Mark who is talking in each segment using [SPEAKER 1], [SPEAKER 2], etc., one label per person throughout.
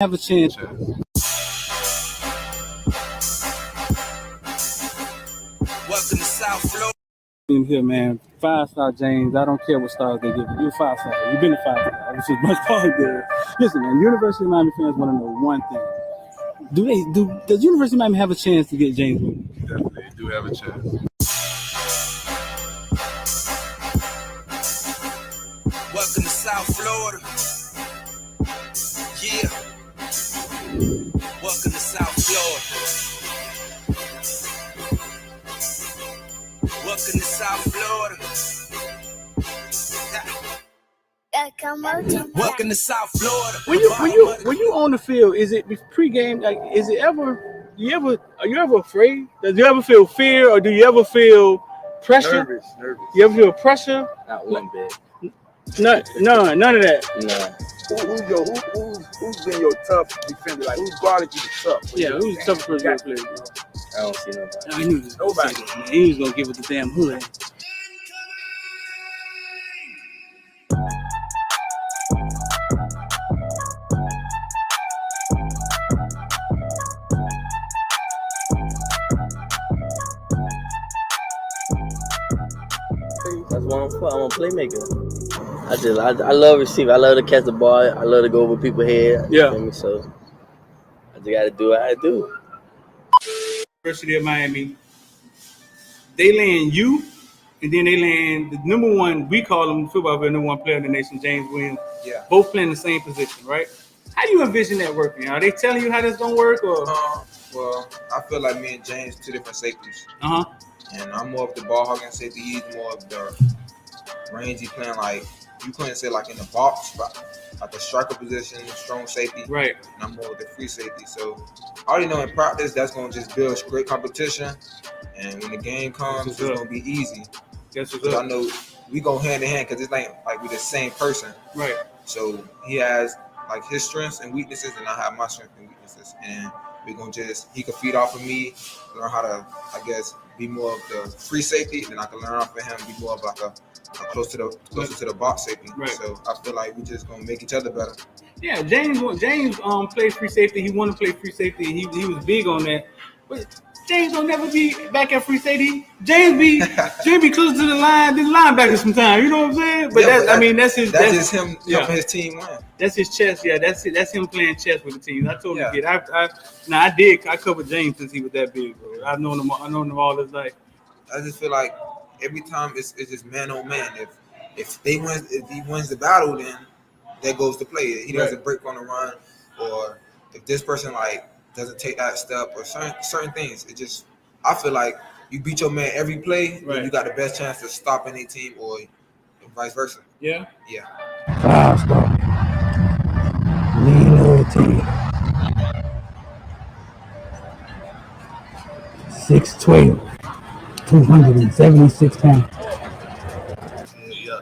[SPEAKER 1] Have a chance.
[SPEAKER 2] Welcome to South Florida.
[SPEAKER 1] In here, man. 5-star James. I don't care what stars they give you. You're 5-star. You've been a 5-star, which is much harder. Listen, man. University of Miami fans want to know one thing: does University of Miami have a chance to get James Williams?
[SPEAKER 3] Definitely do have a chance.
[SPEAKER 2] Welcome to South Florida. Yeah. Welcome to South Florida. Welcome to South Florida. Welcome to South Florida.
[SPEAKER 1] When you on the field, is it pregame? Like, is it ever? Are you ever afraid? Does you ever feel fear, or do you ever feel pressure?
[SPEAKER 3] Nervous.
[SPEAKER 1] You ever feel pressure?
[SPEAKER 4] Not one bit.
[SPEAKER 1] None of that.
[SPEAKER 4] No.
[SPEAKER 3] Who's been your tough defender? Like, who's guarded you the tough?
[SPEAKER 1] Yeah, who's the toughest person you played?
[SPEAKER 4] I don't see nobody.
[SPEAKER 1] I knew this.
[SPEAKER 3] Nobody.
[SPEAKER 1] Man. He was gonna give it the damn hood.
[SPEAKER 4] That's what I'm for. I'm a playmaker. I love receiving. I love to catch the ball. I love to go over people's head.
[SPEAKER 1] Yeah.
[SPEAKER 4] You know, so I just got to do what I do.
[SPEAKER 1] University of Miami, they land you, and then they land the number one. We call him football player, number one player in the nation, James Williams.
[SPEAKER 3] Yeah.
[SPEAKER 1] Both playing the same position, right? How do you envision that working? Are they telling you how this gonna work, or?
[SPEAKER 5] Well, I feel like me and James two different safeties,
[SPEAKER 1] Uh huh.
[SPEAKER 5] and I'm more of the ball hogging safety. He's more of the rangy playing, like you couldn't say like in the box, but like a striker position, strong safety.
[SPEAKER 1] Right.
[SPEAKER 5] And I'm more of the free safety. So I already know in practice that's gonna just build great competition, and when the game comes, it's gonna be easy.
[SPEAKER 1] Guess what's
[SPEAKER 5] Because I
[SPEAKER 1] up?
[SPEAKER 5] know we go hand in hand because it's like we're the same person.
[SPEAKER 1] Right.
[SPEAKER 5] So he has like his strengths and weaknesses, and I have my strengths and weaknesses. And we're gonna he can feed off of me, learn how to, I guess, be more of the free safety, and then I can learn off of him, be more of like a closer to the box safety.
[SPEAKER 1] Right.
[SPEAKER 5] So I feel like we just gonna make each other better.
[SPEAKER 1] Yeah, James played free safety. He wanted to play free safety. He was big on that. But James will never be back at free safety. James be closer to the line than linebacker sometimes. You know what I'm saying? But
[SPEAKER 5] Yeah,
[SPEAKER 1] that's his.
[SPEAKER 5] That's just him
[SPEAKER 1] yeah.
[SPEAKER 5] helping his team win.
[SPEAKER 1] That's his chess. Yeah, that's it. That's him playing chess with the team. I told him to
[SPEAKER 5] Yeah.
[SPEAKER 1] get. I covered James since he was that big, bro. I've known him all his life.
[SPEAKER 5] I just feel like every time it's just man on man. If he wins the battle, then that goes to play. He doesn't break on the run, or if this person like doesn't take that step, or certain things. It just, I feel like you beat your man every play,
[SPEAKER 1] Right.
[SPEAKER 5] you got the best chance to stop any team, or vice versa.
[SPEAKER 1] Yeah.
[SPEAKER 5] Yeah.
[SPEAKER 6] 5-star. Lean loyalty. 6'12", 276 pounds.
[SPEAKER 3] Yeah.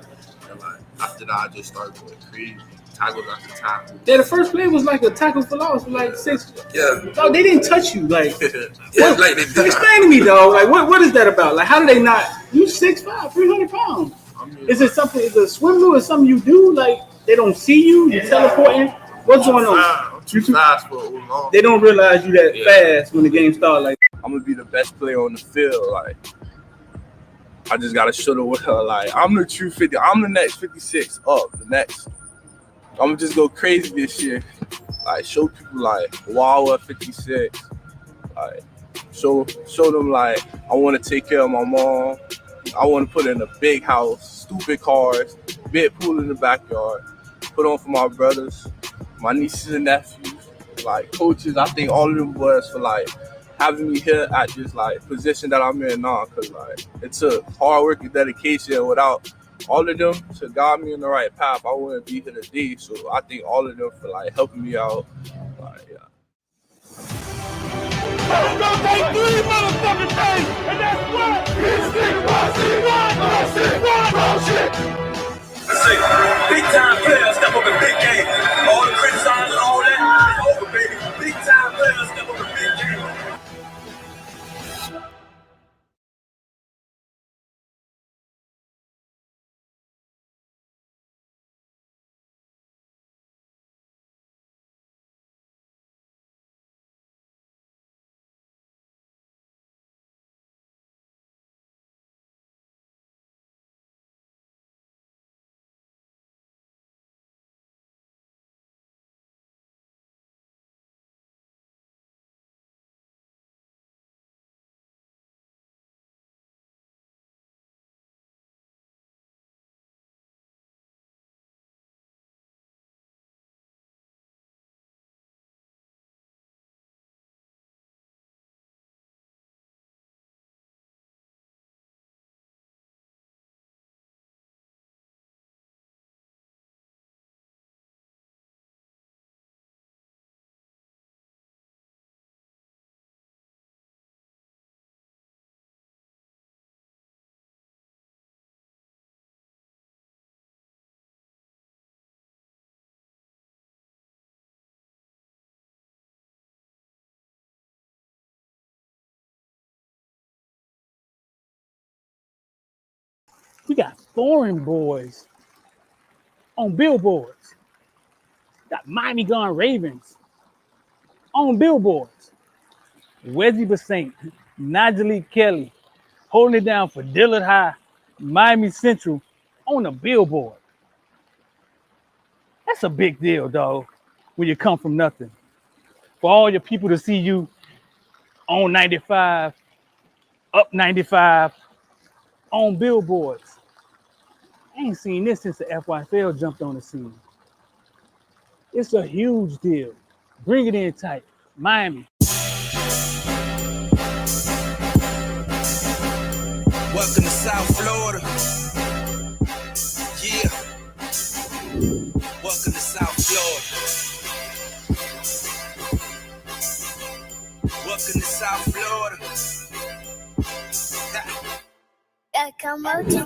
[SPEAKER 3] And like after that, I just started going crazy. Tackles after tackle.
[SPEAKER 1] Yeah, the first play was like a tackle for loss, like 6.
[SPEAKER 3] Yeah.
[SPEAKER 1] No, they didn't touch you. Like,
[SPEAKER 3] Yeah, like they did.
[SPEAKER 1] explain to me, though. Like, what is that about? Like, how do they not? You 6'5", 300 pounds.
[SPEAKER 3] I mean,
[SPEAKER 1] Is it something? Is it a swim move or something you do? Like, they don't see you? You're teleporting? What's going on?
[SPEAKER 3] I'm too fast for a long.
[SPEAKER 1] They don't realize you that fast when the game starts. Like,
[SPEAKER 7] I'm gonna be the best player on the field. Like, I just gotta show the world. Like, I'm the true 50. I'm the next 56 up. The next. I'm gonna just go crazy this year. Like, show people like, wow, at 56. Like, show them like I want to take care of my mom. I want to put in a big house, stupid cars, big pool in the backyard. Put on for my brothers, my nieces and nephews, like coaches. I think all of them boys for like having me here at this like position that I'm in now, cause like it took hard work and dedication. Without all of them to guide me in the right path, I wouldn't be here today. So I think all of them for like helping me out. Like, yeah.
[SPEAKER 6] I'm gonna take 3 motherfucking things, and that's what?
[SPEAKER 2] Big time players step up in big games. All the criticizing and all that, it's over, baby. Big time players step up in big games.
[SPEAKER 1] We got foreign boys on billboards. Got Miami Gone Ravens on billboards. Wesley Basaint, Najee Kelly holding it down for Dillard High, Miami Central on a billboard. That's a big deal, dog, when you come from nothing. For all your people to see you on 95, up 95, on billboards. I ain't seen this since the FYFL jumped on the scene. It's a huge deal. Bring it in tight. Miami.
[SPEAKER 2] Welcome to South Florida. Yeah. Welcome to South Florida. Welcome to South Florida.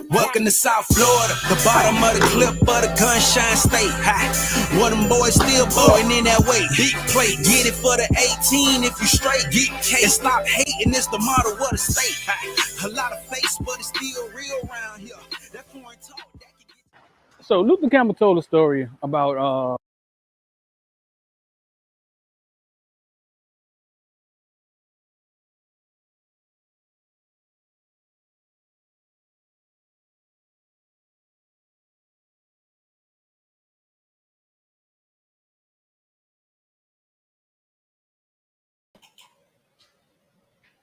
[SPEAKER 2] Welcome to South Florida, the bottom of the clip of the Gunshine State. Ha. One of them boys still blowing in that way. Big plate, get it for the 18 if you straight. Get cake and stop hating, it's the model of the state. Ha. A lot of face, but it's still real around here. That foreign talk, that can get...
[SPEAKER 1] So Luther Campbell told a story about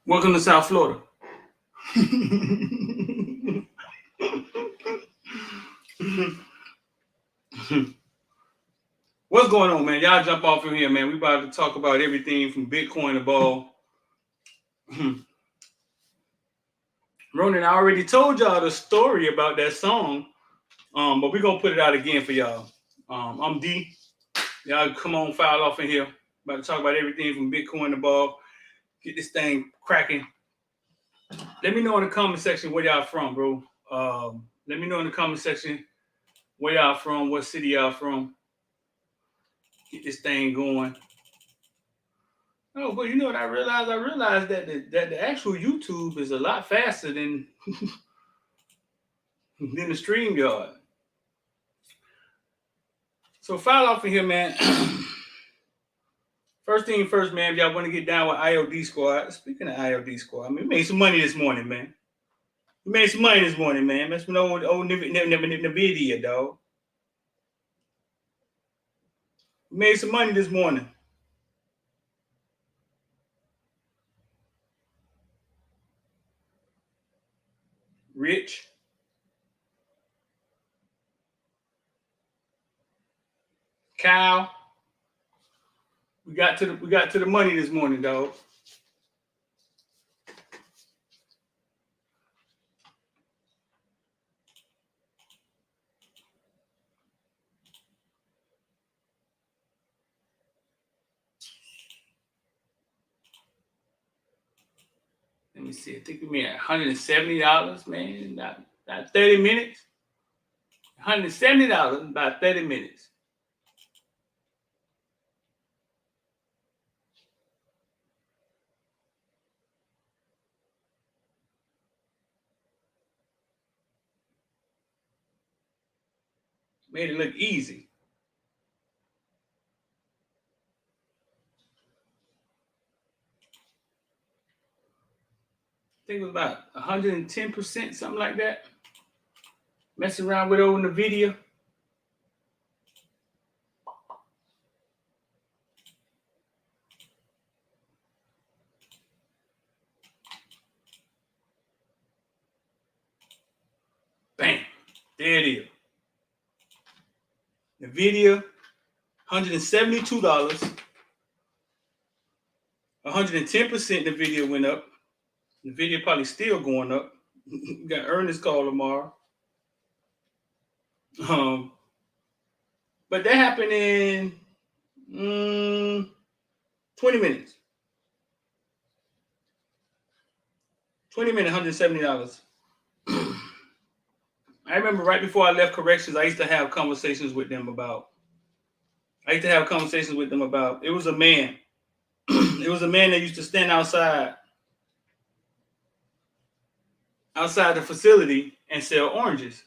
[SPEAKER 1] welcome to South Florida. What's going on, man? Y'all jump off in here, man. We about to talk about everything from Bitcoin to ball. Ronan, I already told y'all the story about that song, but we're going to put it out again for y'all. I'm D. Y'all come on, file off in here. About to talk about everything from Bitcoin to ball. Get this thing cracking. Let me know in the comment section where y'all from, bro. Let me know in the comment section where y'all from, what city y'all from. Get this thing going. Oh, but you know what I realized? I realized that the actual YouTube is a lot faster than the StreamYard. So file off in here, man. First thing first, man, if y'all want to get down with IOD Squad. Speaking of IOD Squad, I mean, we made some money this morning, man. We made some money this morning, man. That's some old NVIDIA, dog. We made some money this morning. Rich. Kyle. We got to the money this morning, dog. Let me see. I think we made $170, man. Not 30 minutes. $170 in about 30 minutes. Made it look easy. I think it was about 110%, something like that. Messing around with old NVIDIA. Bam. There it is. NVIDIA, $172. 110% NVIDIA went up. NVIDIA probably still going up. Got earnings call tomorrow. But that happened in 20 minutes. 20 minutes, $170. I remember right before I left corrections, I used to have conversations with them about. It was a man. It was a man that used to stand outside the facility and sell oranges.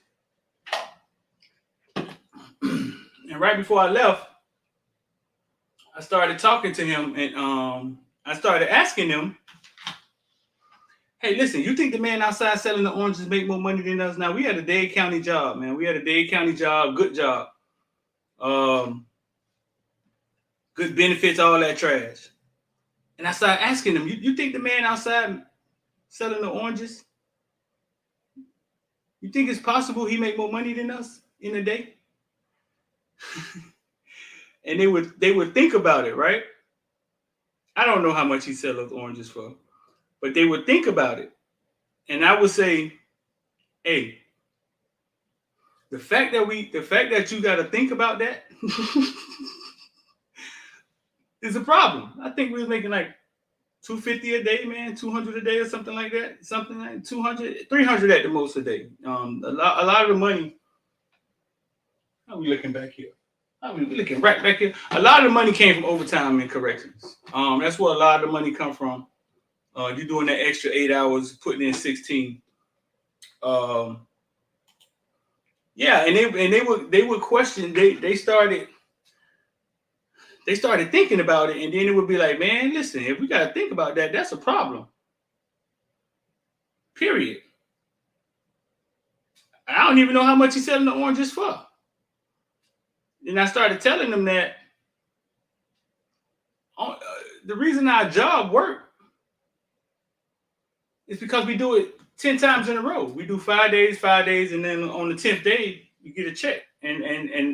[SPEAKER 1] And right before I left, I started talking to him, and I started asking him, hey, listen, you think the man outside selling the oranges make more money than us? Now, we had a Dade County job, man. We had a Dade County job, good job. Good benefits, all that trash. And I started asking him, you think the man outside selling the oranges, you think it's possible he make more money than us in a day? And they would think about it, right? I don't know how much he sells those oranges for, but they would think about it. And I would say, hey, the fact that you got to think about that is a problem. I think we was making like $250 a day, man, $200 a day or something like that. Something like 200, 300 at the most a day. A lot of the money. How are we looking back here? How are we looking right back here? A lot of the money came from overtime and corrections. That's where a lot of the money come from. You're doing that extra 8 hours, putting in 16. Yeah, and they would question. They started thinking about it, and then it would be like, man, listen, if we got to think about that, that's a problem. Period. I don't even know how much he's selling the oranges for. And I started telling them that the reason our job work is because we do it 10 times in a row. We do 5 days, and then on the 10th day, you get a check, and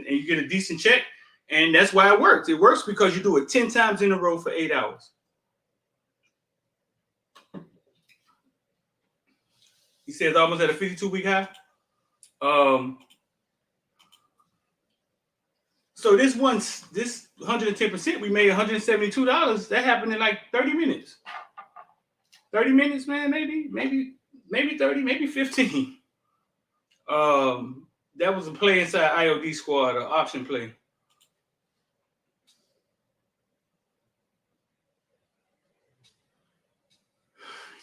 [SPEAKER 1] you get a decent check. And that's why it works. It works because you do it 10 times in a row for 8 hours. He says almost at a 52-week high. So this 110%, we made $172. That happened in like 30 minutes. 30 minutes, man, maybe 30, maybe 15. That was a play inside IOD squad, an option play.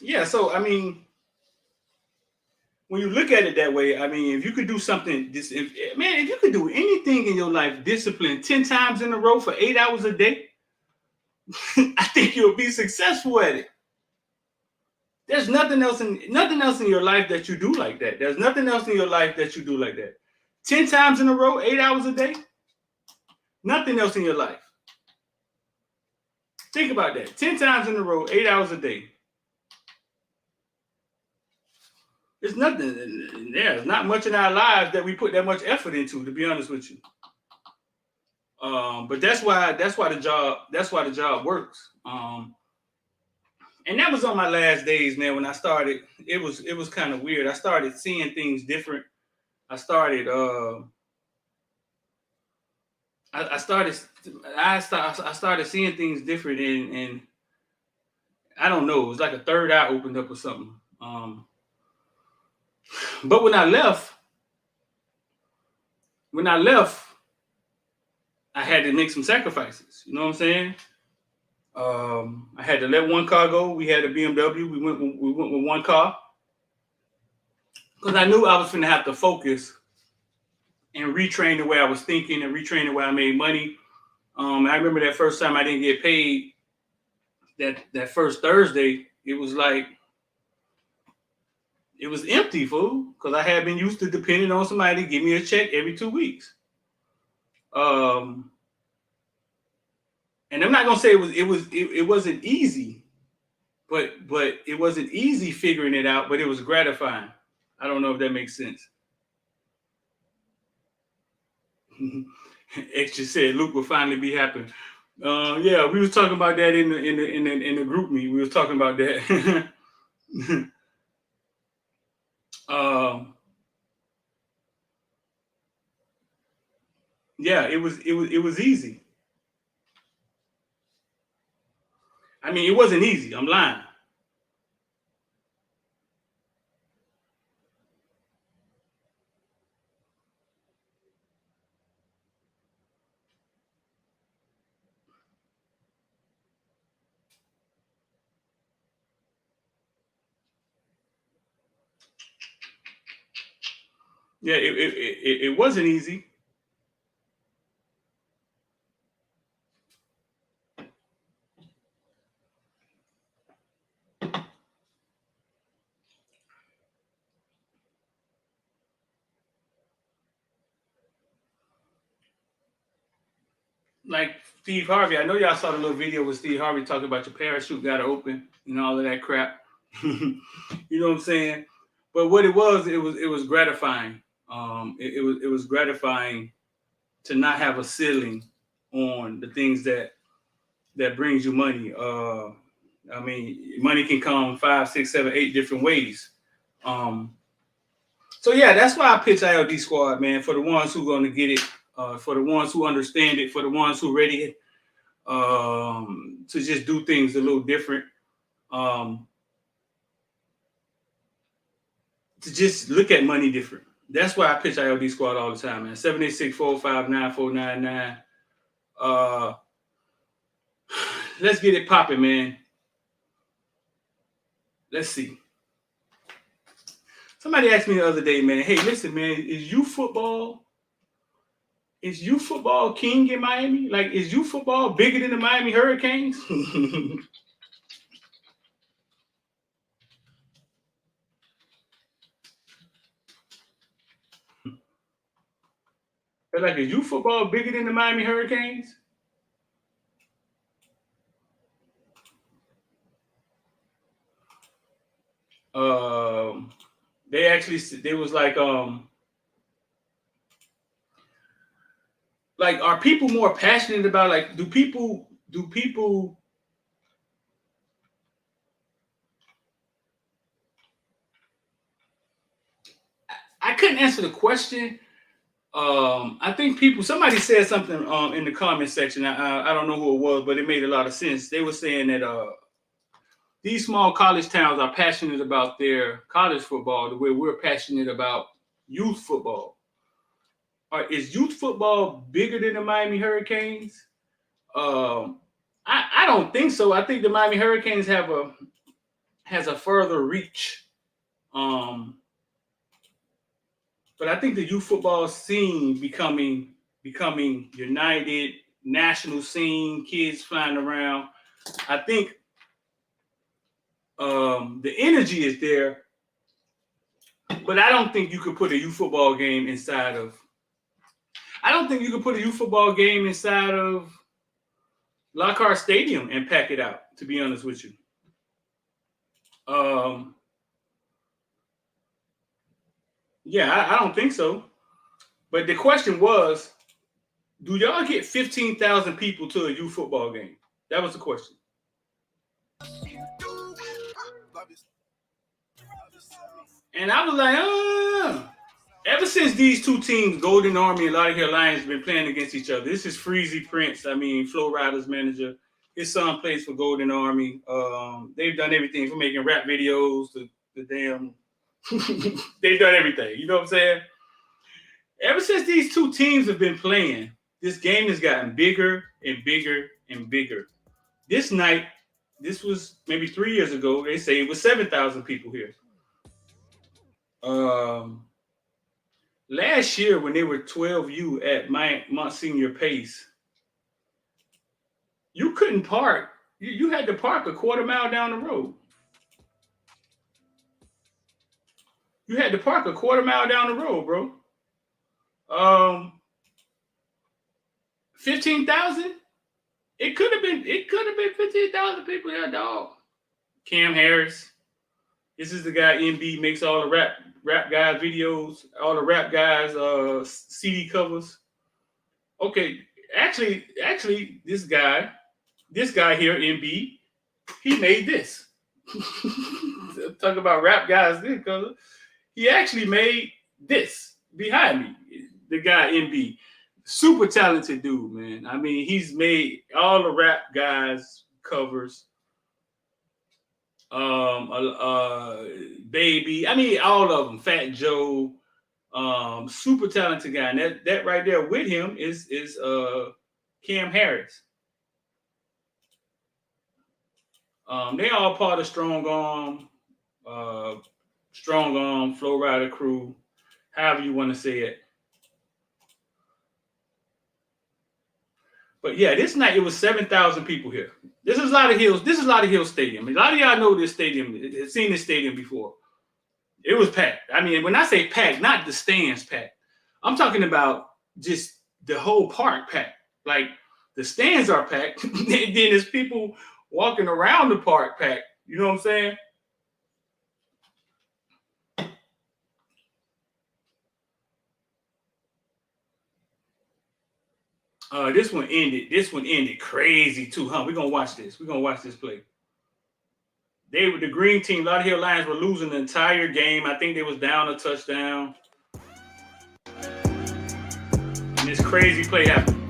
[SPEAKER 1] Yeah, so I mean, when you look at it that way, I mean, if you could do something, if you could do anything in your life, discipline 10 times in a row for 8 hours a day, I think you'll be successful at it. There's nothing else in your life that you do like that. There's nothing else in your life that you do like that. 10 times in a row, 8 hours a day, nothing else in your life. Think about that. 10 times in a row, 8 hours a day. There's nothing. There's not much in our lives that we put that much effort into, to be honest with you. But that's why the job works. And that was on my last days, man. When I started, it was kind of weird. I started seeing things different. I started seeing things different, and I don't know. It was like a third eye opened up or something. But when I left, I had to make some sacrifices. You know what I'm saying? I had to let one car go. We had a BMW. We went with one car because I knew I was going to have to focus and retrain the way I was thinking and retrain the way I made money. I remember that first time I didn't get paid. That first Thursday, it was like it was empty, fool, because I had been used to depending on somebody to give me a check every 2 weeks. And I'm not gonna say it wasn't easy, but it wasn't easy figuring it out, but it was gratifying. I don't know if that makes sense. X just said Luke will finally be happy. Yeah, we was talking about that in the group meet. We was talking about that. Yeah, it was easy. I mean, it wasn't easy. I'm lying. Yeah, it wasn't easy. Like Steve Harvey, I know y'all saw the little video with Steve Harvey talking about your parachute got to open and all of that crap. You know what I'm saying? But what it was gratifying. It was gratifying to not have a ceiling on the things that brings you money. I mean, money can come 5, 6, 7, 8 different ways. So yeah, that's why I pitch ILD Squad, man. For the ones who gonna get it, for the ones who understand it, for the ones who ready to just do things a little different. To just look at money different. That's why I pitch ILD Squad all the time, man. 786-459-499. Let's get it popping, man. Let's see. Somebody asked me the other day, man, hey, listen, man, is youth football king in Miami? Like, is youth football bigger than the Miami Hurricanes? Like, is youth football bigger than the Miami Hurricanes? They was like are people more passionate about, like, do people I couldn't answer the question. I think somebody said something in the comment section. I don't know who it was, but it made a lot of sense. They were saying that these small college towns are passionate about their college football the way we're passionate about youth football. Is youth football bigger than the Miami Hurricanes? I don't think so. I think the Miami Hurricanes has a further reach. But I think the youth football scene becoming united, national scene, kids flying around. I think the energy is there, but I don't think you could put a youth football game inside of. I don't think you could put a youth football game inside of Lockhart Stadium and pack it out. To be honest with you, yeah, I don't think so. But the question was, do y'all get 15,000 people to a youth football game? That was the question. And I was like, ever since these two teams, Golden Army and Lauderdale Hill Lions, have been playing against each other. This is Freezy Prince, Flo Rida's manager. His son plays for Golden Army. They've done everything from making rap videos to the damn. They've done everything. You know what I'm saying? Ever since these two teams have been playing, this game has gotten bigger and bigger and bigger. This night, this was maybe 3 years ago, they say it was 7,000 people here. Last year, when they were 12U at Monsignor Pace, you couldn't park. You had to park a quarter mile down the road. You had to park a quarter mile down the road, bro. 15,000? It could have been 15,000 people there, dog. Cam Harris. This is the guy MB makes all the rap guys videos, all the rap guys CD covers. Okay, actually, this guy here, MB, he made this. Talk about rap guys, this color. He actually made this behind me. The guy MB, super talented dude, man. He's made all the rap guys covers. Baby, all of them. Fat Joe, super talented guy. And that right there with him is Cam Harris. They all part of Strong Arm, Flow Rider crew.
[SPEAKER 8] however you want to say it. But yeah, this night it was 7,000 people here. This is Lottie Hills. This is Lottie Hills Stadium. A lot of y'all know this stadium. Have seen this stadium before. It was packed. I mean, when I say packed, not the stands packed. I'm talking about just the whole park packed. Like the stands are packed. Then there's people walking around the park packed. You know what I'm saying? This one ended. This one ended crazy too, huh? We're gonna watch this. We're gonna watch this play. They were the green team. Lottie Hill Lions were losing the entire game. I think they was down a touchdown. And this crazy play happened.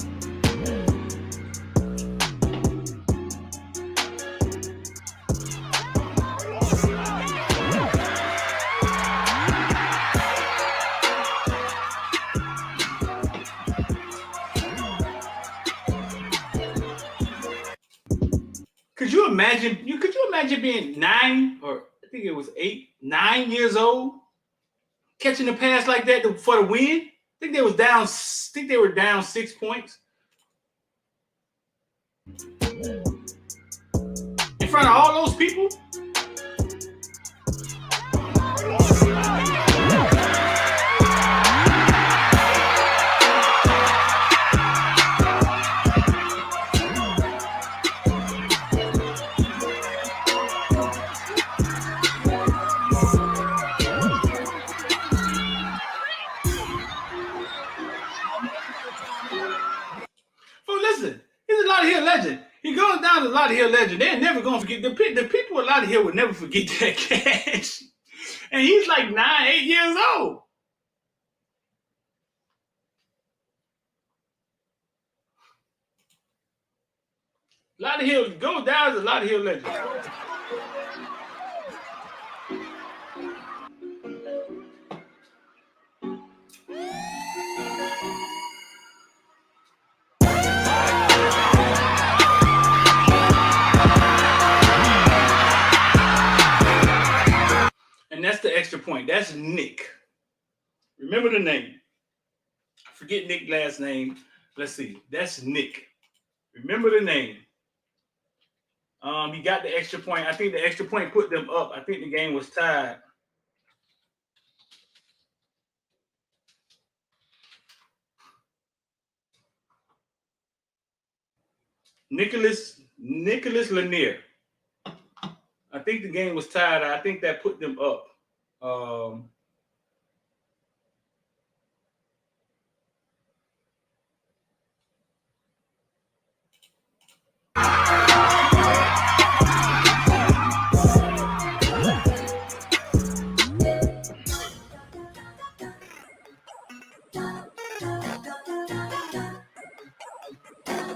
[SPEAKER 8] Could you imagine being 9 or I think it was 8, 9 years old, catching a pass like that for the win? I think they was down. I think they were down 6 points in front of all those people. Well, listen, he's a Lottie Hill legend. He goes down to Lottie Hill legend. They're never gonna forget the people at Lottie Hill would never forget that catch. And he's like 9, 8 years old. Lottie Hill goes down as a Lottie Hill legend. And that's the extra point. That's Nick. Remember the name. I forget Nick's last name. Let's see. That's Nick. Remember the name. He got the extra point. I think the extra point put them up. I think the game was tied. Nicholas Lanier. I think the game was tied. I think that put them up.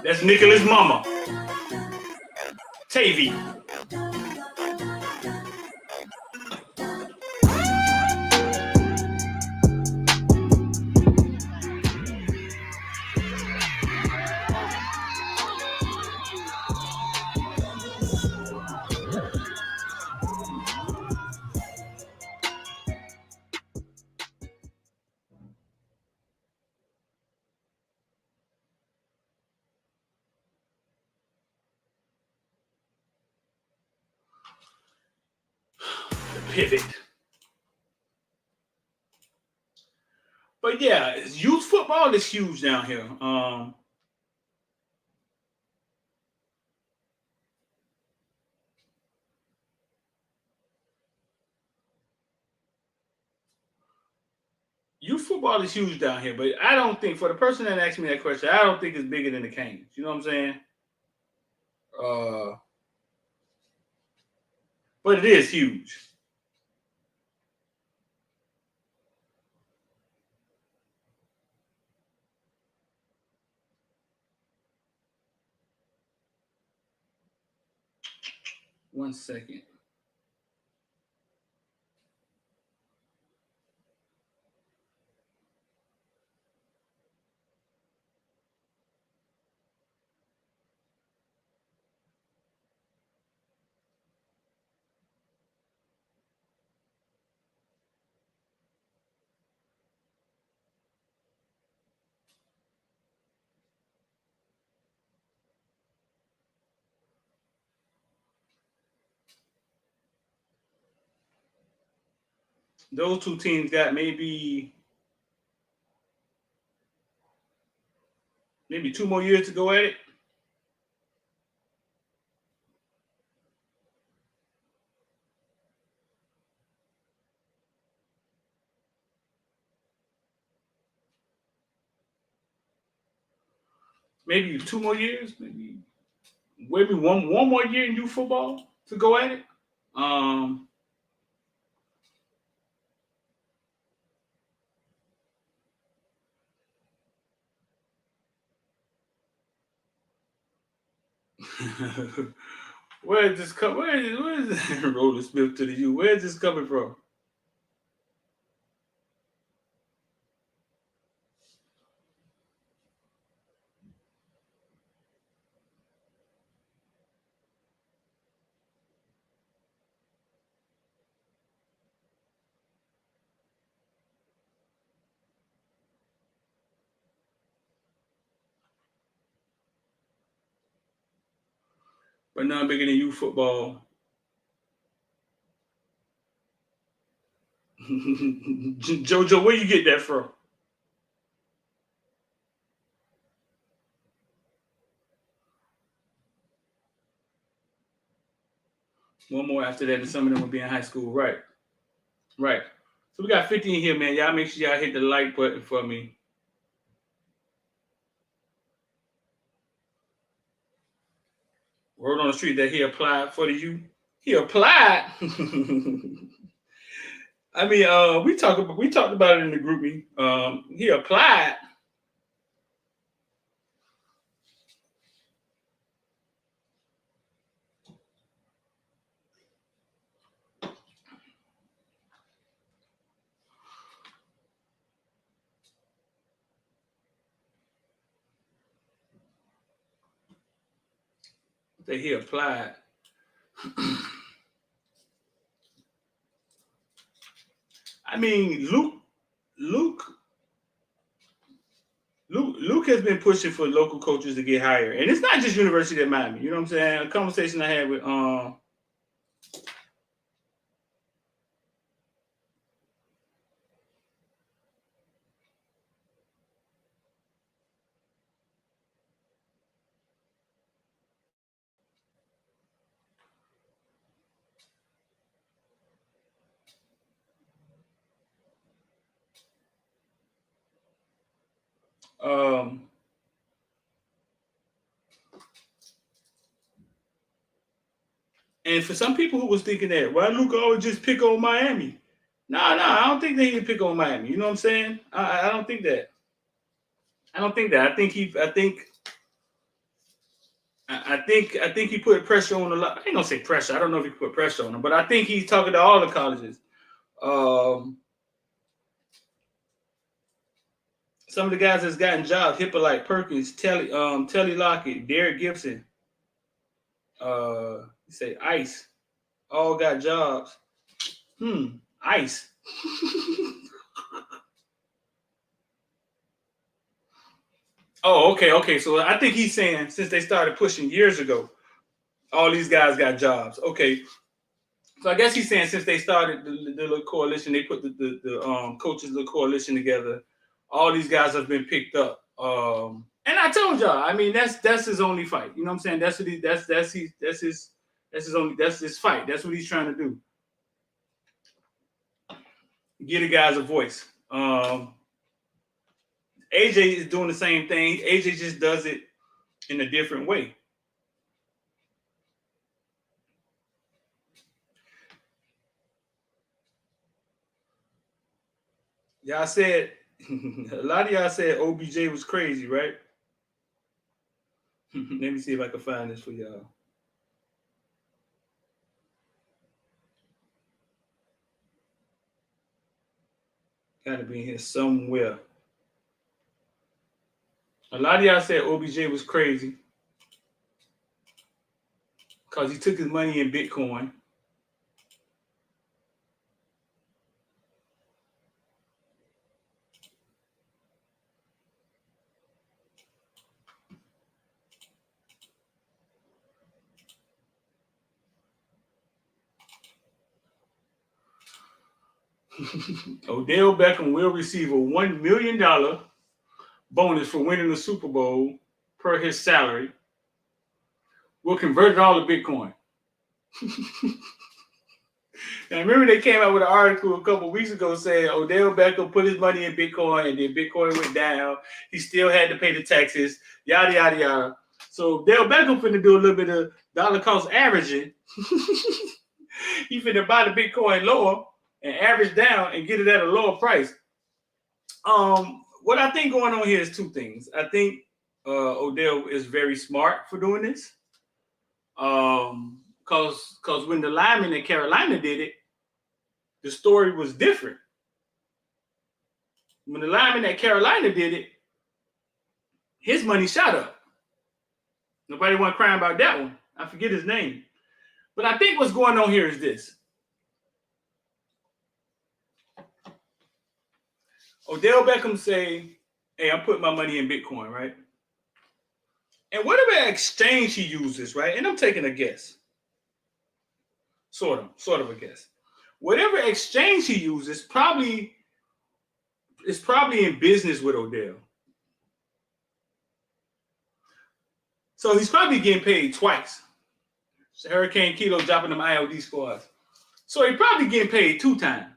[SPEAKER 8] That's Nicholas' mama, Tavy. Pivot. But yeah, youth football is huge down here. Youth football is huge down here, but I don't think, for the person that asked me that question, I don't think it's bigger than the Canes. You know what I'm saying? But it is huge. One second. Those two teams got maybe 2 more years to go at it. Maybe 2 more years. Maybe one more year in youth football to go at it. Where is this coming? Where is this roller Smith to the U? Where is this coming from? But none bigger than youth football. Jojo, where you get that from? One more after that, and some of them will be in high school. Right. Right. So we got 50 in here, man. Y'all make sure y'all hit the like button for me. Word on the street that he applied for the U. He applied. I mean, we talked about it in the group meeting. He applied. That he applied. I mean, Luke has been pushing for local coaches to get hired, and it's not just University of Miami. You know what I'm saying? A conversation I had with and for some people who was thinking that, why Luke always just pick on Miami? No, I don't think that he pick on Miami. You know what I'm saying? I don't think that. I don't think that. I think he put pressure on a lot. I ain't gonna say pressure. I don't know if he put pressure on him, but I think he's talking to all the colleges. Some of the guys that's gotten jobs, Hippolyte Perkins, Telly Lockett, Derek Gibson, you say Ice, all got jobs. Ice. Oh, okay. So I think he's saying since they started pushing years ago, all these guys got jobs. Okay. So I guess he's saying since they started the little coalition, they put the coaches little coalition together. All these guys have been picked up. And I told y'all, I mean, that's his only fight. You know what I'm saying? That's his fight. That's what he's trying to do. Give the guys a voice. AJ is doing the same thing. AJ just does it in a different way. Y'all said, a lot of y'all said OBJ was crazy, right? Let me see if I can find this for y'all. Got to be in here somewhere. A lot of y'all said OBJ was crazy because he took his money in Bitcoin. Odell Beckham will receive a $1 million bonus for winning the Super Bowl per his salary. We'll convert it all to Bitcoin. Now, remember they came out with an article a couple of weeks ago saying Odell Beckham put his money in Bitcoin and then Bitcoin went down. He still had to pay the taxes, yada, yada, yada. So Odell Beckham finna do a little bit of dollar cost averaging. He finna buy the Bitcoin lower and average down and get it at a lower price. What I think going on here is two things. I think Odell is very smart for doing this. Because when the lineman in Carolina did it, the story was different. When the lineman at Carolina did it, his money shot up. Nobody want to cry about that one. I forget his name. But I think what's going on here is this. Odell Beckham say, hey, I'm putting my money in Bitcoin, right? And whatever exchange he uses, right? And I'm taking a guess. Sort of a guess. Whatever exchange he uses is probably in business with Odell. So he's probably getting paid twice. So Hurricane Kilo dropping them IOD squads. So he probably getting paid 2 times.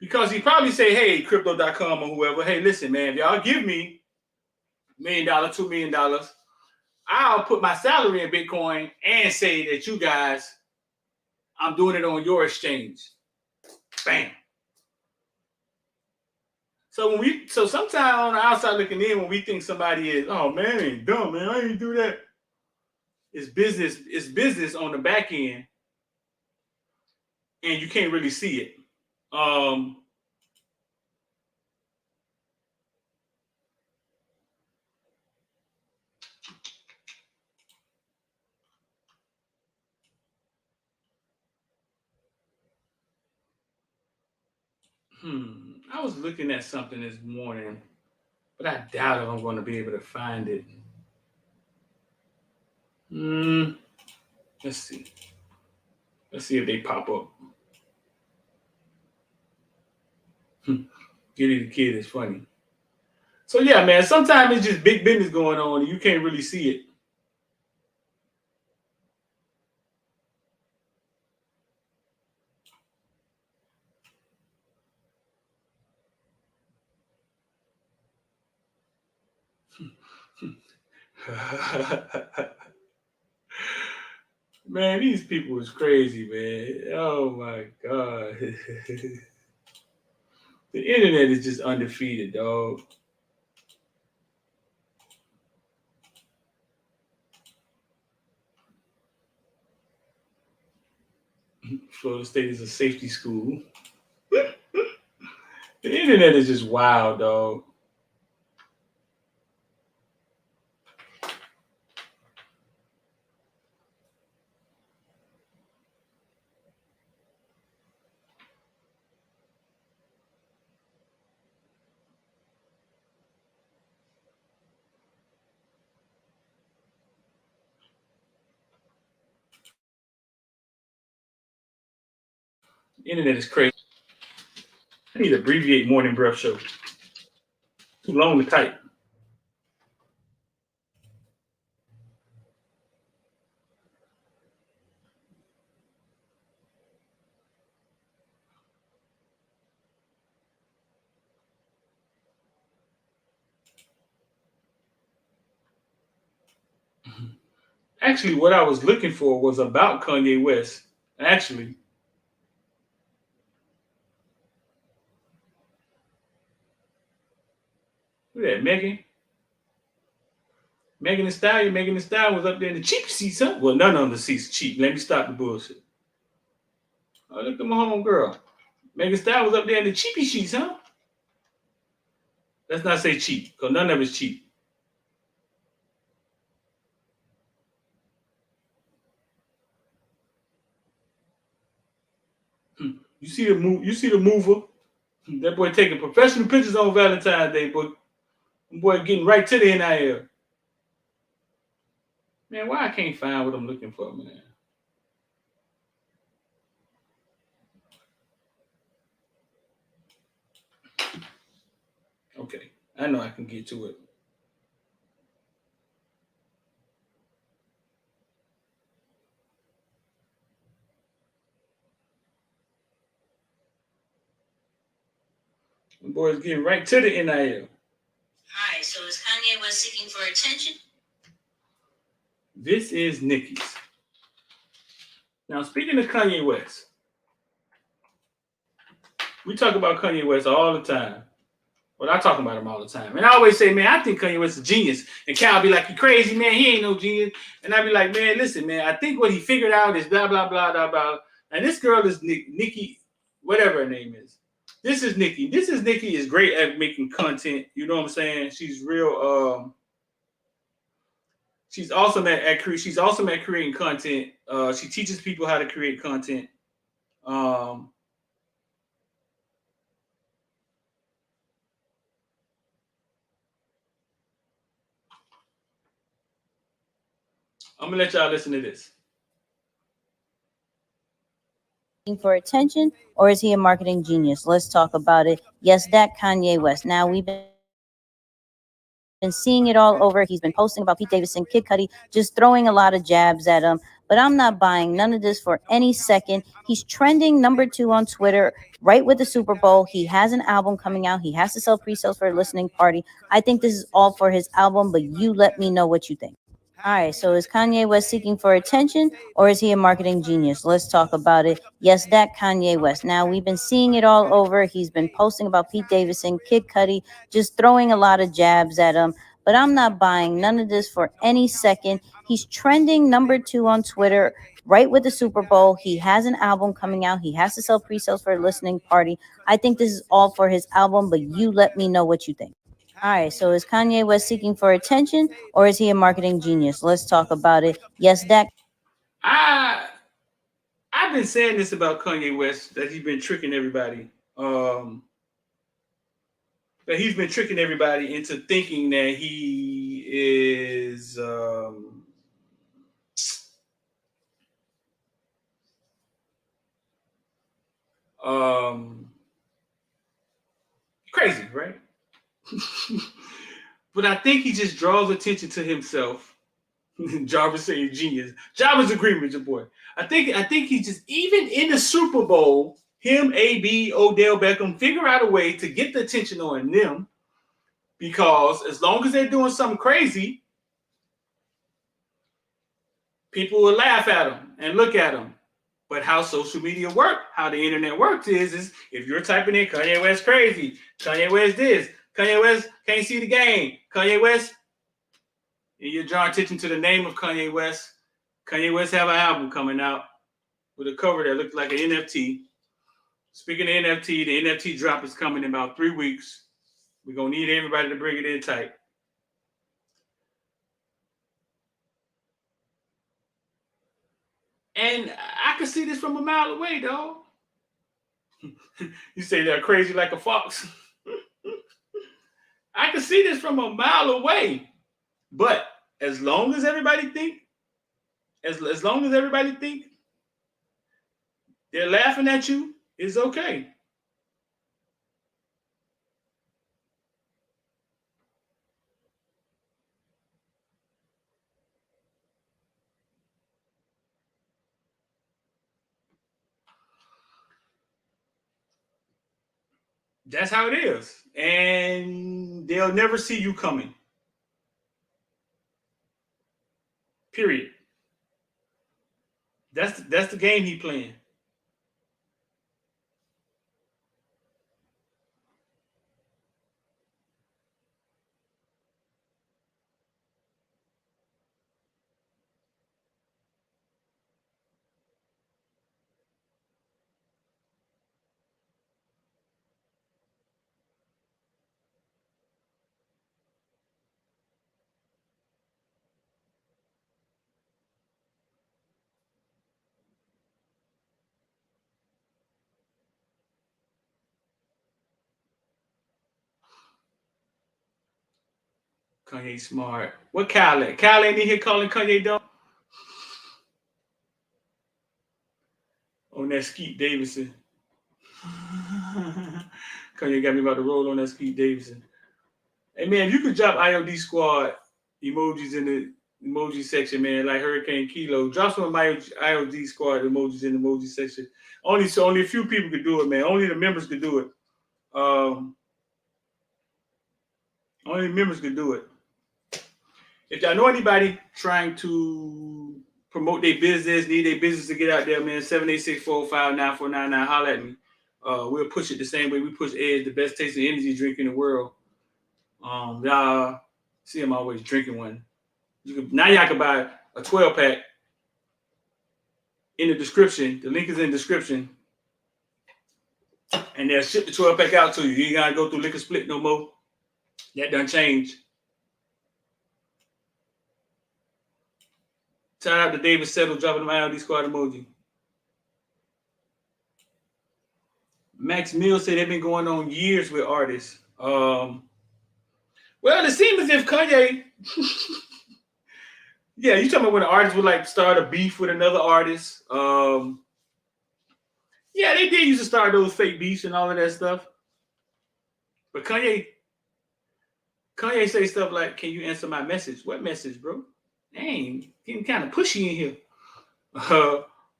[SPEAKER 8] Because he probably say, hey, crypto.com or whoever, hey, listen, man, if y'all give me $1 million, $2 million, I'll put my salary in Bitcoin and say that you guys, I'm doing it on your exchange. Bam. So sometimes on the outside looking in, when we think somebody is, oh man, ain't dumb, man, I ain't do that. It's business on the back end, and you can't really see it. I was looking at something this morning, but I doubt if I'm going to be able to find it. Let's see. Let's see if they pop up. Giddy the Kid is funny. So yeah, man, sometimes it's just big business going on and you can't really see it. Man, these people is crazy, man. Oh my God. The internet is just undefeated, dog. Florida State is a safety school. The internet is just wild, dog. The internet is crazy. I need to abbreviate Morning Breath Show. Too long to type. Actually, what I was looking for was about Kanye West. Actually. Look at that, Megan. Megan Thee Stallion was up there in the cheap seats, huh? Well, none of the seats cheap. Let me stop the bullshit. Oh, look at my home girl. Megan Thee Stallion was up there in the cheapy sheets, huh? Let's not say cheap, because none of it's cheap. You see the mover. That boy taking professional pictures on Valentine's Day, boy. That boy getting right to the NIL. Man, why I can't find what I'm looking for, man? Okay, I know I can get to it. The boys getting right to the NIL.
[SPEAKER 9] Hi, so is Kanye West seeking for attention?
[SPEAKER 8] This is Nikki's. Now, speaking of Kanye West, we talk about Kanye West all the time. Well, I talk about him all the time. And I always say, man, I think Kanye West is a genius. And Cal be like, you crazy, man. He ain't no genius. And I be like, man, listen, man, I think what he figured out is blah, blah, blah, blah, blah. And this girl is Nikki, whatever her name is. This is Nikki. Nikki is great at making content. You know what I'm saying? She's real. She's awesome at creating content. She teaches people how to create content. I'm gonna let y'all listen to this.
[SPEAKER 9] For attention, or is he a marketing genius? Let's talk about it. Yes, that Kanye West. Now we've been seeing it all over. He's been posting about Pete Davidson, Kid Cudi, just throwing a lot of jabs at him. But I'm not buying none of this for any second. He's trending #2 on Twitter right with the Super Bowl. He has an album coming out. He has to sell pre-sales for a listening party. I think this is all for his album, but you let me know what you think. All right, so is Kanye West seeking for attention, or is he a marketing genius? Let's talk about it. Yes, that Kanye West. Now we've been seeing it all over. He's been posting about Pete Davidson, Kid Cudi, just throwing a lot of jabs at him. But I'm not buying none of this for any second. He's trending #2 on Twitter right with the Super Bowl. He has an album coming out. He has to sell pre-sales for a listening party. I think this is all for his album, but you let me know what you think. All right, so is Kanye West seeking for attention, or is he a marketing genius? Let's talk about it. Yes, that.
[SPEAKER 8] I've been saying this about Kanye West, that he's been tricking everybody. That he's been tricking everybody into thinking that he is crazy, right? But I think he just draws attention to himself. Jarvis saying genius. Jarvis agreeing with your boy. I think he just, even in the Super Bowl, him, AB, Odell Beckham figure out a way to get the attention on them, because as long as they're doing something crazy, people will laugh at them and look at them. But how social media work, how the internet works is if you're typing in Kanye West crazy, Kanye West this, Kanye West can't see the game, Kanye West, and you're drawing attention to the name of Kanye West. Kanye West have an album coming out with a cover that looks like an NFT. Speaking of NFT, the NFT drop is coming in about 3 weeks. We're going to need everybody to bring it in tight. And I can see this from a mile away, dog. You say they're crazy like a fox. I can see this from a mile away. But as long as everybody think, as long as everybody think they're laughing at you, it's okay. That's how it is. And they'll never see you coming. Period. That's the game he playing. Kanye smart. What Kyle at? Kyle ain't in here calling Kanye dumb? On that Skeet Davidson. Kanye got me about to roll on that Skeet Davidson. Hey man, if you could drop IOD Squad emojis in the emoji section, man, like Hurricane Kilo, drop some of my IOD Squad emojis in the emoji section. Only a few people could do it, man. Only the members could do it. Only members could do it. If y'all know anybody trying to promote their business, need their business to get out there, man, 786-405-9499, holler at me. We'll push it the same way we push Edge, the best tasting energy drink in the world. Y'all see him always drinking one. Now y'all can buy a 12-pack in the description. The link is in the description. And they'll ship the 12-pack out to you. You ain't got to go through liquor split no more. That done changed. Shout out to David Settle dropping my IOD Squad emoji. Max Mills said they've been going on years with artists. Well, it seems as if Kanye... Yeah, you talking about when an artist would like start a beef with another artist. Yeah, they did used to start those fake beefs and all of that stuff. But Kanye say stuff like, "Can you answer my message?" What message, bro? Dang, getting kind of pushy in here.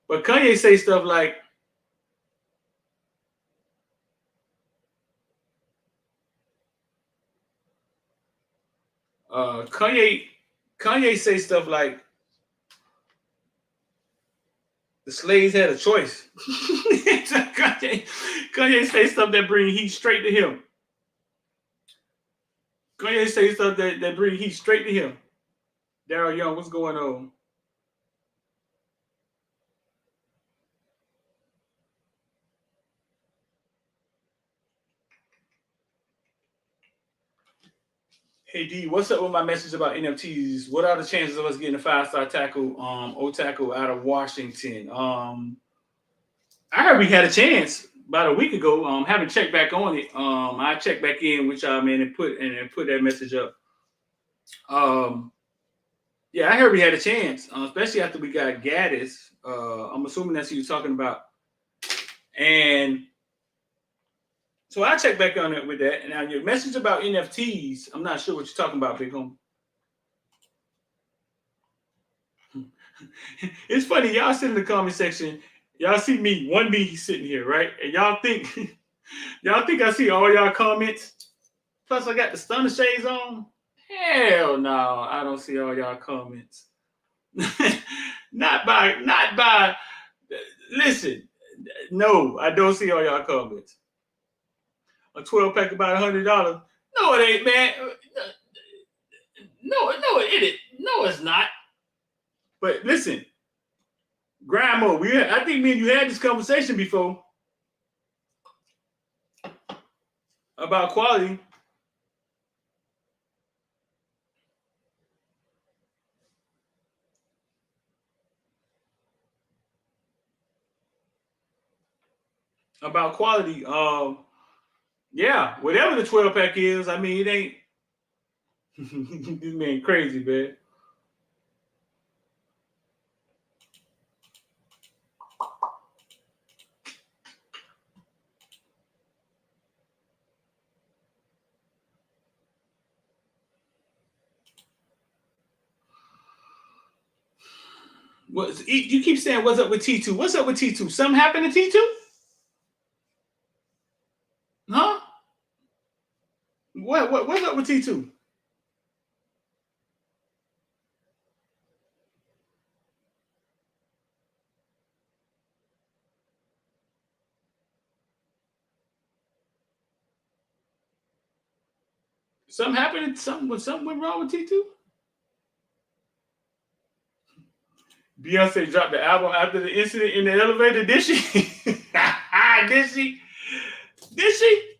[SPEAKER 8] But Kanye say stuff like, Kanye say stuff like, the slaves had a choice. Kanye say stuff that bring heat straight to him. Kanye say stuff that bring heat straight to him. Daryl Young, what's going on? Hey D, what's up with my message about NFTs? What are the chances of us getting a 5-star tackle, O-tackle out of Washington? I heard we had a chance about a week ago. Haven't checked back on it. I checked back in with y'all, man, and put that message up. Yeah, I heard we had a chance, especially after we got Gaddis. I'm assuming that's who you're talking about. And so I checked back on it with that. And now your message about NFTs, I'm not sure what you're talking about, big homie. It's funny, y'all sit in the comment section. Y'all see me, one me sitting here, right? And y'all think I see all y'all comments. Plus, I got the stunner shades on. Hell no, I don't see all y'all comments. Not by. Listen, no, I don't see all y'all comments. A 12-pack about $100. No, it ain't, man. No, it ain't. No, it's not. But listen, Grandma, I think me and you had this conversation before about quality. About quality. Yeah, whatever the 12-pack is, I mean, it ain't. This man crazy, man. You keep saying, what's up with T2? What's up with T2? Something happened to T2? Huh? What's up with T2? Something happened? Something went wrong with T2? Beyonce dropped the album after the incident in the elevator. Did she? Did she? Did she?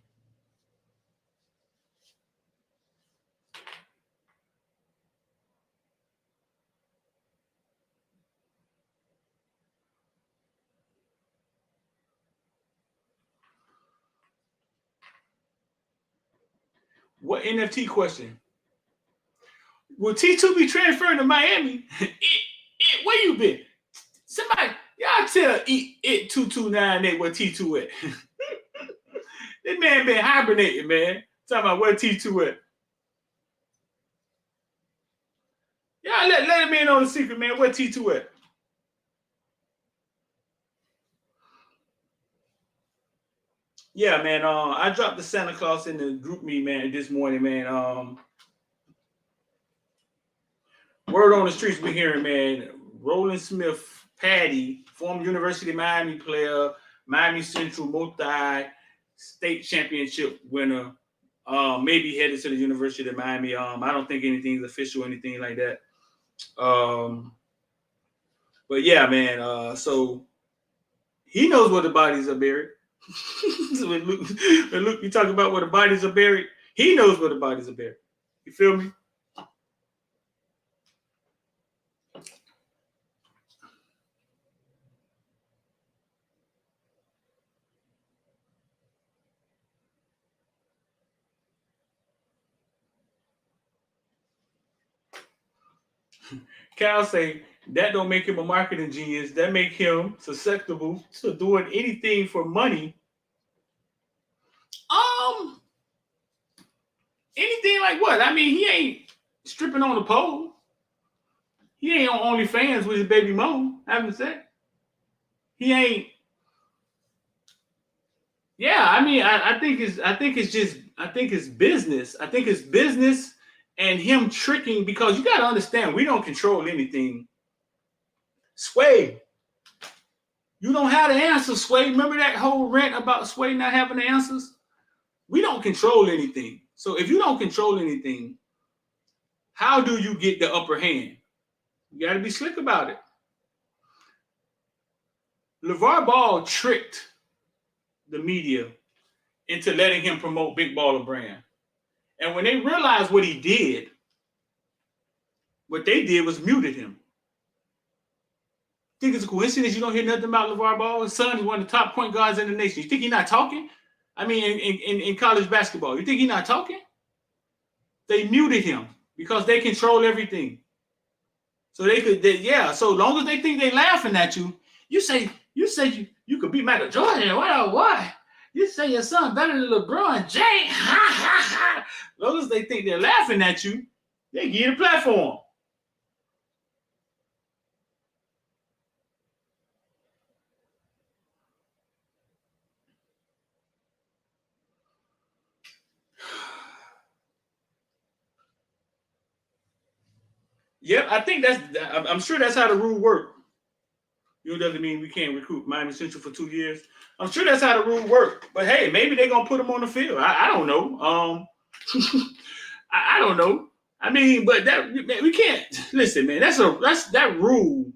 [SPEAKER 8] What NFT question? Will T2 be transferring to Miami? Where you been? Somebody, y'all tell it 2298 where T2 at. This man been hibernating, man. Talking about where T2 at. Yeah, let him in on the secret, man. Where T2 at? Yeah, man. I dropped the Santa Claus in the group me, man, this morning, man. Word on the streets we hearing, man. Roland Smith, Patty, former University of Miami player, Miami Central multi-state championship winner, maybe headed to the University of Miami. I don't think anything's official or anything like that. But yeah, man. So he knows where the bodies are buried. So when Luke, you talk about where the bodies are buried, he knows where the bodies are buried. You feel me? Cal say that don't make him a marketing genius. That make him susceptible to doing anything for money. Anything like what? I mean, he ain't stripping on the pole. He ain't on OnlyFans with his baby mom having sex. He ain't. Yeah, I mean, I think it's business. I think it's business and him tricking, because you got to understand, we don't control anything. Sway, you don't have the answers, Sway. Remember that whole rant about Sway not having the answers? We don't control anything. So if you don't control anything, how do you get the upper hand? You got to be slick about it. LeVar Ball tricked the media into letting him promote Big Baller Brand. And when they realized what he did, what they did was muted him. Think it's a coincidence you don't hear nothing about LeVar Ball? His son is one of the top point guards in the nation. You think he's not talking? I mean, in college basketball, you think he's not talking? They muted him because they control everything. So so long as they think they're laughing at you, you say you could beat Michael Jordan. Why? You say your son better than LeBron James. Ha, ha, ha. As long as they think they're laughing at you, they give you the platform. Yep, I think I'm sure that's how the rule works. You know, doesn't mean we can't recruit Miami Central for 2 years. I'm sure that's how the rule works. But hey, maybe they're gonna put him on the field. I don't know. I don't know. I mean, but that we can't listen, man. That rule.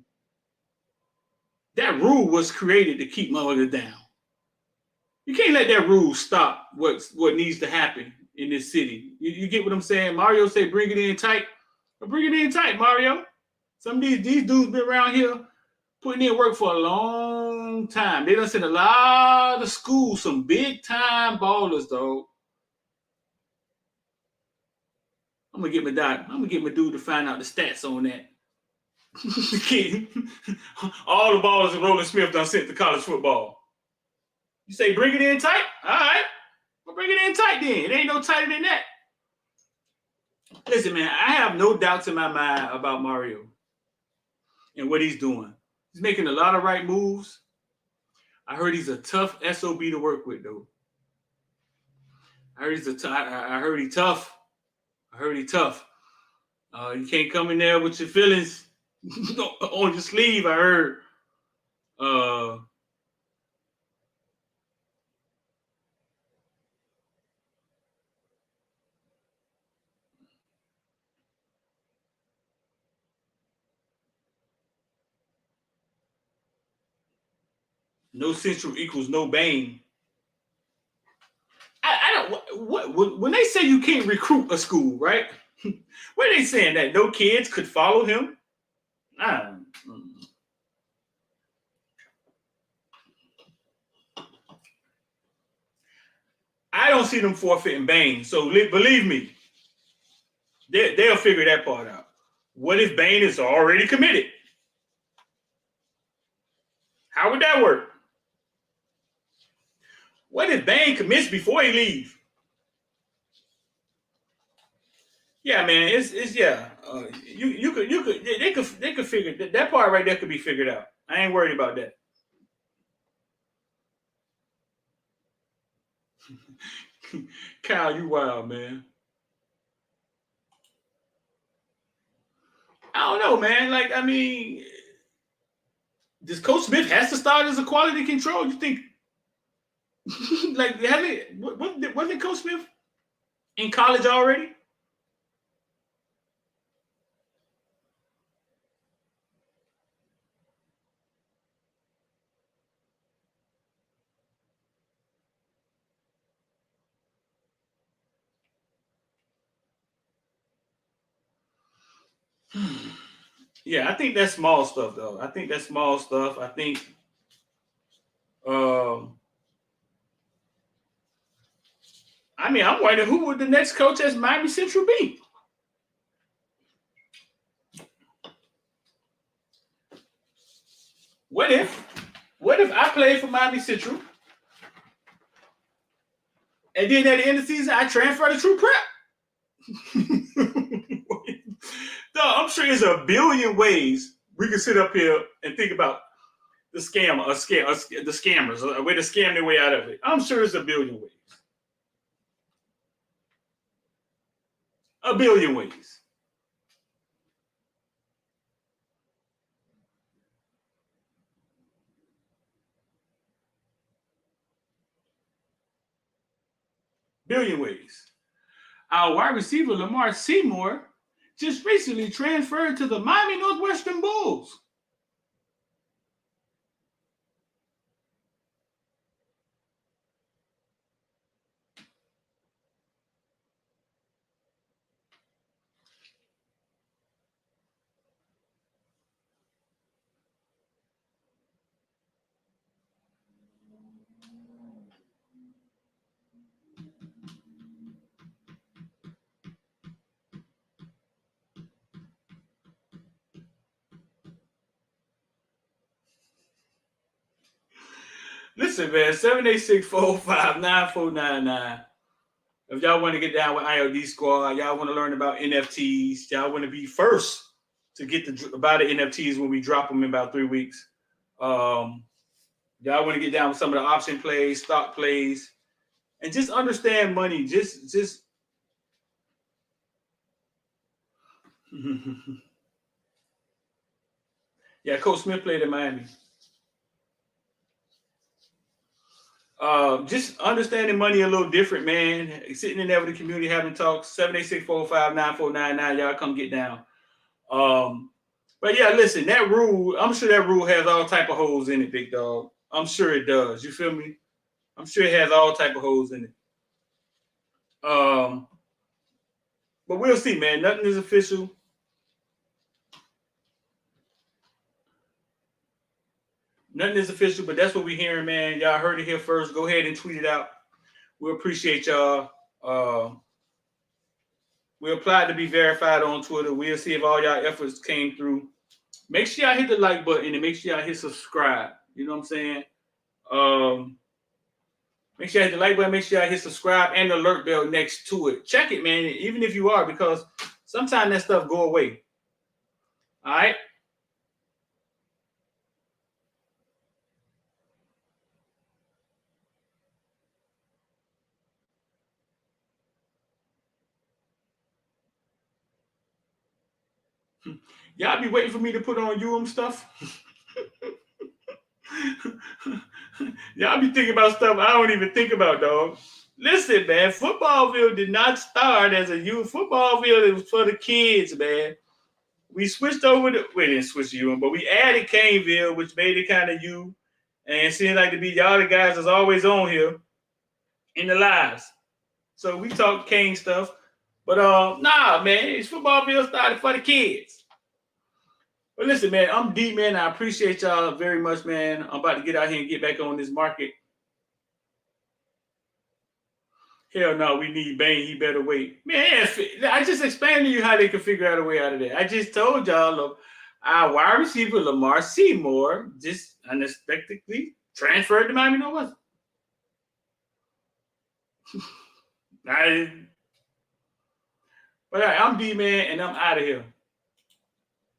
[SPEAKER 8] That rule was created to keep motherfuckers down. You can't let that rule stop what needs to happen in this city. You get what I'm saying? Mario say bring it in tight. Well, bring it in tight, Mario. Some of these dudes been around here putting in work for a long time. They done sent a lot of schools, some big time ballers, though. I'm gonna get my dude to find out the stats on that. All the ballers in Roland Smith done sent to college football. You say bring it in tight? All right. Well, bring it in tight then. It ain't no tighter than that. Listen, man, I have no doubts in my mind about Mario and what he's doing. He's making a lot of right moves. I heard he's a tough SOB to work with, though. I heard he's tough. I heard he's tough. You can't come in there with your feelings on your sleeve, I heard. No Central equals no Bane. I don't. What when they say you can't recruit a school, right? What are they saying, that no kids could follow him? I don't see them forfeiting Bane. So believe me, they'll figure that part out. What if Bane is already committed? How would that work? What if Bane commits before he leaves? Yeah, man. It's yeah. They could figure that part right there could be figured out. I ain't worried about that. Kyle, you wild, man. I don't know, man. Like, I mean, this Coach Smith has to start as a quality control. You think, like, wasn't Coach Smith in college already? Yeah, I think that's small stuff, though. I think that's small stuff. I think, um, I mean, I'm wondering who would the next coach at Miami Central be? What if I played for Miami Central and then at the end of the season I transferred to True Prep? No, I'm sure there's a billion ways we can sit up here and think about the the scammers, a way to scam their way out of it. I'm sure there's a billion ways. A billion ways. Billion ways. Our wide receiver, Lamar Seymour, just recently transferred to the Miami Northwestern Bulls. Listen, man, 786-405-9499. If y'all want to get down with IOD Squad, y'all want to learn about NFTs, y'all want to be first to get about the NFTs when we drop them in about 3 weeks. Y'all want to get down with some of the option plays, stock plays, and just understand money. Just yeah, Coach Smith played in Miami. Just understanding money a little different, man. Sitting in there with the community having talks. 786-405-9499. Y'all come get down. But yeah, listen, that rule, I'm sure that rule has all type of holes in it, big dog. I'm sure it does. You feel me? I'm sure it has all type of holes in it. But we'll see, man. Nothing is official. Nothing is official, but that's what we're hearing, man. Y'all heard it here first. Go ahead and tweet it out. We appreciate y'all. We applied to be verified on Twitter. We'll see if all y'all efforts came through. Make sure y'all hit the like button and make sure y'all hit subscribe. You know what I'm saying? Make sure you hit the like button. Make sure y'all hit subscribe and the alert bell next to it. Check it, man, even if you are, because sometimes that stuff go away. All right? Y'all be waiting for me to put on stuff. Y'all be thinking about stuff I don't even think about, dog. Listen, man, Footballville did not start as a youth. Footballville was for the kids, man. We switched over to, we didn't switch to you, but we added Caneville, which made it kind of you. And it seemed like to be y'all the guys that's always on here in the lives. So we talk Kane stuff. But nah, man, it's Footballville started for the kids. But listen, man, I'm deep, man. I appreciate y'all very much, man. I'm about to get out here and get back on this market. Hell no, we need Bane. He better wait. Man, I just explained to you how they can figure out a way out of that. I just told y'all our wide receiver, Lamar Seymour, just unexpectedly transferred to Miami. No, wasn't. But I'm D-Man, and I'm out of here.